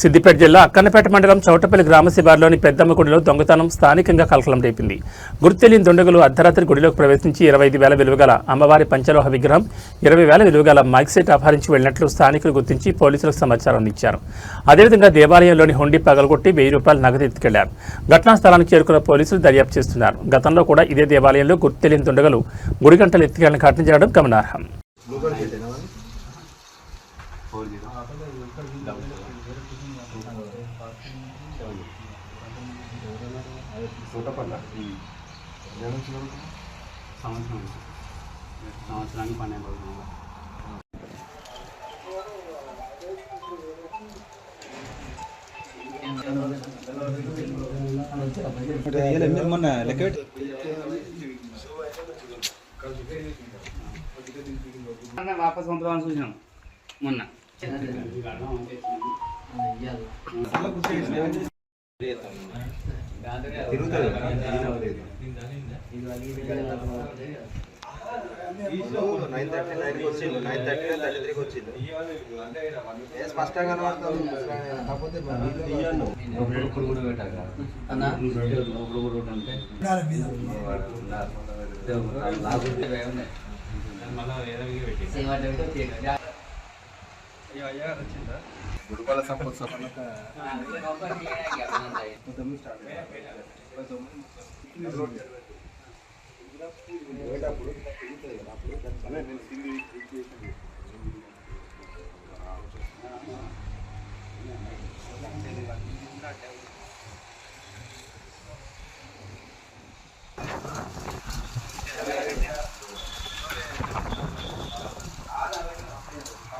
సిద్దిపేట జిల్లా అక్కన్నపేట మండలం చౌటపల్లి గ్రామ శివారులోని పెద్దమ్మ గుడిలో దొంగతనం స్థానికంగా కలకలం రేపింది. గుర్తెలియని దుండగులు అర్ధరాత్రి గుడిలోకి ప్రవేశించి 25,000 విలువగల అమ్మవారి పంచలోహ విగ్రహం, 20,000 విలువగల మైక్ సెట్ అపహరించి వెళ్లినట్లు స్థానికులు గుర్తించి పోలీసులకు సమాచారం అందించారు. అదేవిధంగా దేవాలయంలోని హుండీ పగలగొట్టి 1,000 రూపాయలు నగదు ఎత్తుకెళ్లారు. ఘటనా స్థలానికి చేరుకున్న పోలీసులు దర్యాప్తు చేస్తున్నారు. గతంలో కూడా ఇదే దేవాలయంలో గుర్తెలియని దుండగులు గుడి గంటలు ఎత్తుకెళ్లిన ఘటన జరగడం గమనార్హం. సంవత్సరానికి 12 రోజులు. మొన్న లెక్క వాపస్ పంపుదామని చూసినాం మొన్న. స్పష్టంగా కాకపోతే గుడిపాల సంపత్ సపన